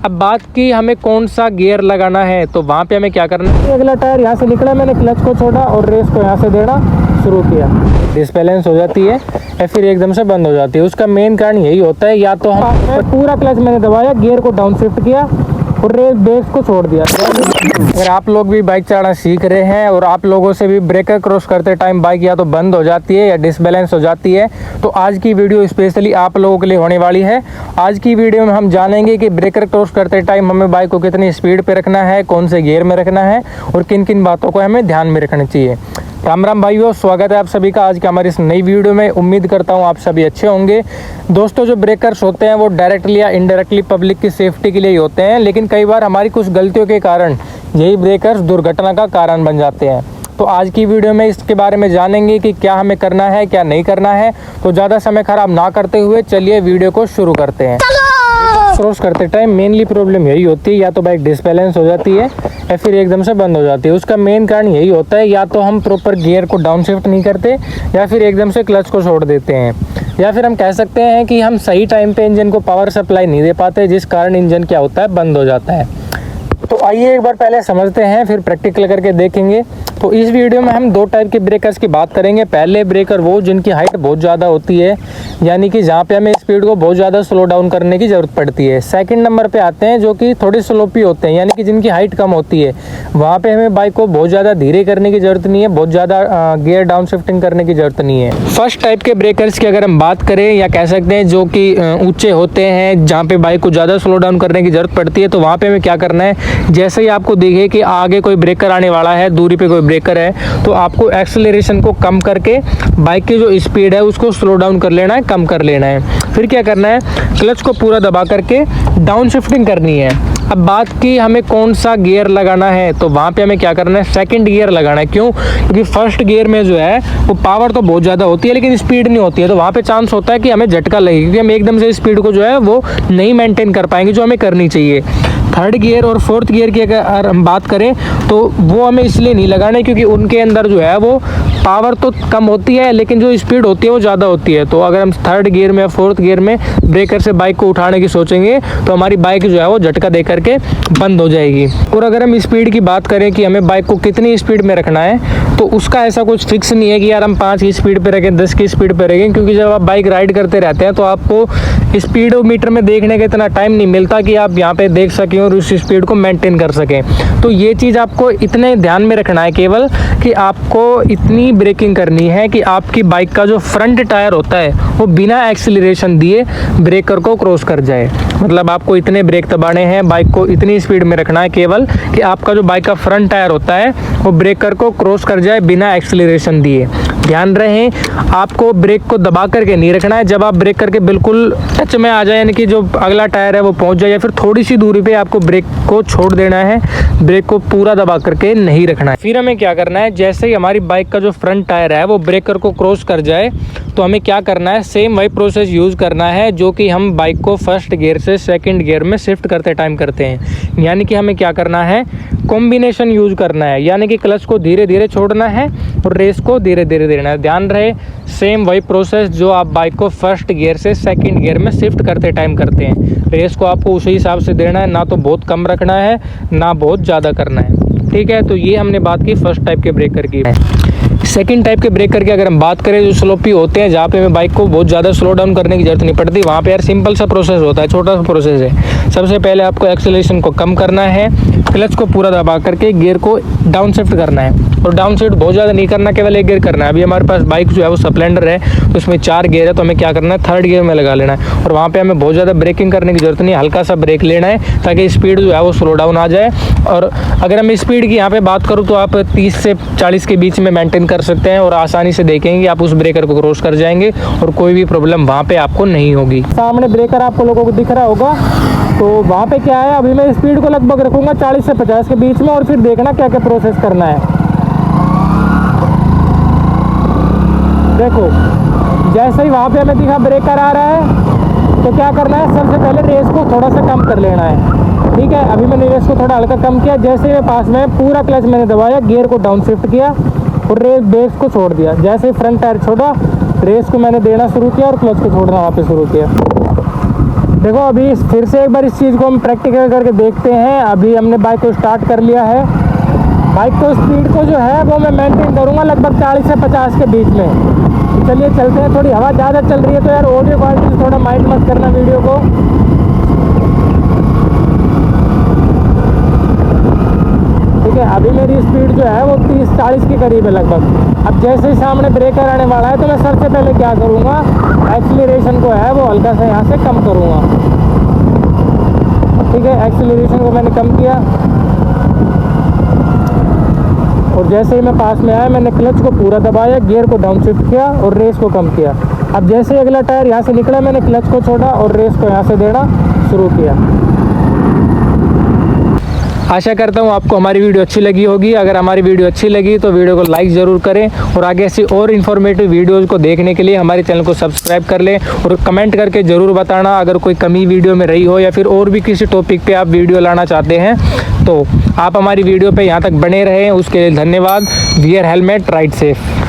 अब बात की हमें कौन सा गियर लगाना है, तो वहाँ पे हमें क्या करना है, अगला टायर यहाँ से निकला, मैंने क्लच को छोड़ा और रेस को यहाँ से देना शुरू किया। डिसबैलेंस हो जाती है या फिर एकदम से बंद हो जाती है। उसका मेन कारण यही होता है, या तो हम पूरा क्लच मैंने दबाया, गियर को डाउन शिफ्ट किया और ब्रेक को छोड़ दिया। अगर आप लोग भी बाइक चलाना सीख रहे हैं और आप लोगों से भी ब्रेकर क्रॉस करते टाइम बाइक या तो बंद हो जाती है या डिसबैलेंस हो जाती है, तो आज की वीडियो स्पेशली आप लोगों के लिए होने वाली है। आज की वीडियो में हम जानेंगे कि ब्रेकर क्रॉस करते टाइम हमें बाइक को कितनी स्पीड पे रखना है, कौन से गियर में रखना है और किन किन बातों को हमें ध्यान में रखना चाहिए। राम राम भाइयों, स्वागत है आप सभी का आज की हमारी इस नई वीडियो में। उम्मीद करता हूँ आप सभी अच्छे होंगे। दोस्तों, जो ब्रेकर्स होते हैं वो डायरेक्टली या इनडायरेक्टली पब्लिक की सेफ्टी के लिए ही होते हैं, लेकिन कई बार हमारी कुछ गलतियों के कारण यही ब्रेकर्स दुर्घटना का कारण बन जाते हैं। तो आज की वीडियो में इसके बारे में जानेंगे कि क्या हमें करना है, क्या नहीं करना है। तो ज़्यादा समय खराब ना करते हुए चलिए वीडियो को शुरू करते हैं। क्रॉस करते टाइम मेनली प्रॉब्लम यही होती है, या तो बाइक डिसबैलेंस हो जाती है या फिर एकदम से बंद हो जाती है। उसका मेन कारण यही होता है, या तो हम प्रॉपर गियर को डाउन शिफ्ट नहीं करते या फिर एकदम से क्लच को छोड़ देते हैं, या फिर हम कह सकते हैं कि हम सही टाइम पे इंजन को पावर सप्लाई नहीं दे पाते, जिस कारण इंजन क्या होता है, बंद हो जाता है। तो आइए एक बार पहले समझते हैं, फिर प्रैक्टिकल करके देखेंगे। तो इस वीडियो में हम दो टाइप के ब्रेकर्स की बात करेंगे। पहले ब्रेकर वो जिनकी हाइट बहुत ज़्यादा होती है, यानी कि जहाँ पे हमें स्पीड को बहुत ज़्यादा स्लो डाउन करने की ज़रूरत पड़ती है। सेकंड नंबर पे आते हैं जो कि थोड़े स्लोपी होते हैं, यानी कि जिनकी हाइट कम होती है। वहाँ पे हमें बाइक को बहुत ज़्यादा धीरे करने की ज़रूरत नहीं है, बहुत ज़्यादा गियर डाउन शिफ्टिंग करने की ज़रूरत नहीं है। फर्स्ट टाइप के ब्रेकर्स की अगर हम बात करें, या कह सकते हैं जो कि ऊँचे होते हैं, जहाँ पे बाइक को ज़्यादा स्लो डाउन करने की ज़रूरत पड़ती है, तो वहाँ पर हमें क्या करना है, जैसे ही आपको दिखे कि आगे कोई ब्रेकर आने वाला है, दूरी पे कोई ब्रेकर है, तो आपको एक्सेलरेशन को कम करके बाइक की जो स्पीड है उसको स्लो डाउन कर लेना है, कम कर लेना है। फिर क्या करना है, क्लच को पूरा दबा करके डाउन शिफ्टिंग करनी है। अब बात की हमें कौन सा गियर लगाना है, तो वहाँ पे हमें क्या करना है, सेकंड गियर लगाना है। क्यों? क्योंकि फर्स्ट गियर में जो है वो पावर तो बहुत ज़्यादा होती है लेकिन स्पीड नहीं होती है, तो वहाँ पे चांस होता है कि हमें झटका लगेगा, क्योंकि हम एकदम से स्पीड को जो है वो नहीं मेंटेन कर पाएंगे जो हमें करनी चाहिए। थर्ड गियर और फोर्थ गियर की अगर हम बात करें तो वो हमें इसलिए नहीं लगाना है क्योंकि उनके अंदर जो है वो पावर तो कम होती है लेकिन जो स्पीड होती है वो ज़्यादा होती है। तो अगर हम थर्ड गियर में या फोर्थ गियर में ब्रेकर से बाइक को उठाने की सोचेंगे तो हमारी बाइक जो है वो झटका दे करके बंद हो जाएगी। और अगर हम स्पीड की बात करें कि हमें बाइक को कितनी स्पीड में रखना है, तो उसका ऐसा कुछ फिक्स नहीं है कि यार हम 5 की स्पीड पर रखें, 10 की स्पीड पर रखें, क्योंकि जब आप बाइक राइड करते रहते हैं तो आपको स्पीडोमीटर में देखने का इतना टाइम नहीं मिलता कि आप यहाँ पे देख सकें और उस स्पीड को मेंटेन कर सकें। तो ये चीज़ आपको इतने ध्यान में रखना है केवल कि आपको इतनी ब्रेकिंग करनी है कि आपकी बाइक का जो फ्रंट टायर होता है वो बिना एक्सीलरेशन दिए ब्रेकर को क्रॉस कर जाए। मतलब आपको इतने ब्रेक दबाने हैं, बाइक को इतनी स्पीड में रखना है केवल कि आपका जो बाइक का फ्रंट टायर होता है वो ब्रेकर को क्रॉस कर जाए बिना एक्सीलरेशन दिए। ध्यान रहे, आपको ब्रेक को दबा करके नहीं रखना है। जब आप ब्रेक करके बिल्कुल टच में आ जाए, यानी कि जो अगला टायर है वो पहुंच जाए या फिर थोड़ी सी दूरी पे आपको ब्रेक को छोड़ देना है, ब्रेक को पूरा दबा करके नहीं रखना है। फिर हमें क्या करना है, जैसे ही हमारी बाइक का जो फ्रंट टायर है वो ब्रेकर को क्रॉस कर जाए तो हमें क्या करना है, सेम वही प्रोसेस यूज़ करना है जो कि हम बाइक को फर्स्ट गियर से सेकंड गियर में शिफ्ट करते टाइम करते हैं। यानी कि हमें क्या करना है, कॉम्बिनेशन यूज़ करना है, यानी कि क्लच को धीरे धीरे छोड़ना है और रेस को धीरे धीरे देना है। ध्यान रहे, सेम वही प्रोसेस जो आप बाइक को फर्स्ट गियर से सेकंड गियर में शिफ्ट करते टाइम करते हैं। रेस को आपको उसी हिसाब से देना है, ना तो बहुत कम रखना है ना बहुत ज़्यादा करना है। ठीक है, तो ये हमने बात की फर्स्ट टाइप के ब्रेकर की। सेकंड टाइप के ब्रेकर की अगर हम बात करें, जो स्लोपी होते हैं, जहाँ पे हमें बाइक को बहुत ज़्यादा स्लो डाउन करने की जरूरत नहीं पड़ती, वहाँ पे यार सिंपल सा प्रोसेस होता है, छोटा सा प्रोसेस है। सबसे पहले आपको एक्सेलरेशन को कम करना है, क्लच को पूरा दबा करके गियर को डाउन शिफ्ट करना है। और डाउन शिफ्ट बहुत ज़्यादा नहीं करना, केवल एक गियर करना है। अभी हमारे पास बाइक जो है वो स्प्लेंडर है तो उसमें 4 गियर है, तो हमें क्या करना है, थर्ड गियर में लगा लेना है। और वहाँ पे हमें बहुत ज़्यादा ब्रेकिंग करने की जरूरत नहीं है, हल्का सा ब्रेक लेना है ताकि स्पीड जो है वो स्लो डाउन आ जाए। और अगर हम स्पीड की यहाँ पे बात करूँ तो आप 30 से 40 के बीच में मेंटेन कर सकते हैं और आसानी से देखेंगे आप उस ब्रेकर को क्रॉस कर जाएंगे और कोई भी प्रॉब्लम वहाँ पे आपको नहीं होगी। सामने ब्रेकर आपको लोगों को दिख रहा होगा, तो वहाँ पे क्या है, अभी मैं स्पीड को लगभग रखूँगा 40 से 50 के बीच में और फिर देखना क्या क्या प्रोसेस करना है। देखो, जैसे ही वहाँ पे हमें दिखा ब्रेकर आ रहा है तो क्या करना है, सबसे पहले रेस को थोड़ा सा कम कर लेना है। ठीक है, अभी मैंने रेस को थोड़ा हल्का कम किया, जैसे ही पास में पूरा क्लच मैंने दबाया, गियर को डाउन शिफ्ट किया और ब्रेक को छोड़ दिया। जैसे ही फ्रंट टायर छोड़ा, रेस को मैंने देना शुरू किया और क्लच को छोड़ना वापस शुरू किया। देखो अभी फिर से एक बार इस चीज़ को हम प्रैक्टिकल करके देखते हैं। अभी हमने बाइक को स्टार्ट कर लिया है। बाइक को स्पीड को जो है वो मैं मेंटेन करूँगा लगभग 40 से 50 के बीच में। तो चलिए चलते हैं। थोड़ी हवा ज़्यादा चल रही है तो यार ऑडियो क्वालिटी थोड़ा माइंड मत करना वीडियो को। ठीक है, अभी मेरी स्पीड जो है वो 30-40 के करीब है लगभग। अब जैसे ही सामने ब्रेकर आने वाला है तो मैं सबसे पहले क्या करूँगा, एक्सीलरेशन को है वो हल्का सा यहाँ से कम करूँगा। ठीक है, एक्सीलरेशन को मैंने कम किया और जैसे ही मैं पास में आया मैंने क्लच को पूरा दबाया, गियर को डाउन शिफ्ट किया और रेस को कम किया। अब जैसे ही अगला टायर यहाँ से निकला मैंने क्लच को छोड़ा और रेस को यहाँ से देना शुरू किया। आशा करता हूँ आपको हमारी वीडियो अच्छी लगी होगी। अगर हमारी वीडियो अच्छी लगी तो वीडियो को लाइक ज़रूर करें और आगे ऐसी और इन्फॉर्मेटिव वीडियोज़ को देखने के लिए हमारे चैनल को सब्सक्राइब कर लें और कमेंट करके ज़रूर बताना अगर कोई कमी वीडियो में रही हो या फिर और भी किसी टॉपिक पे आप वीडियो लाना चाहते हैं तो आप हमारी वीडियो पे यहाँ तक बने रहें। उसके लिए धन्यवाद। Wear helmet, ride safe.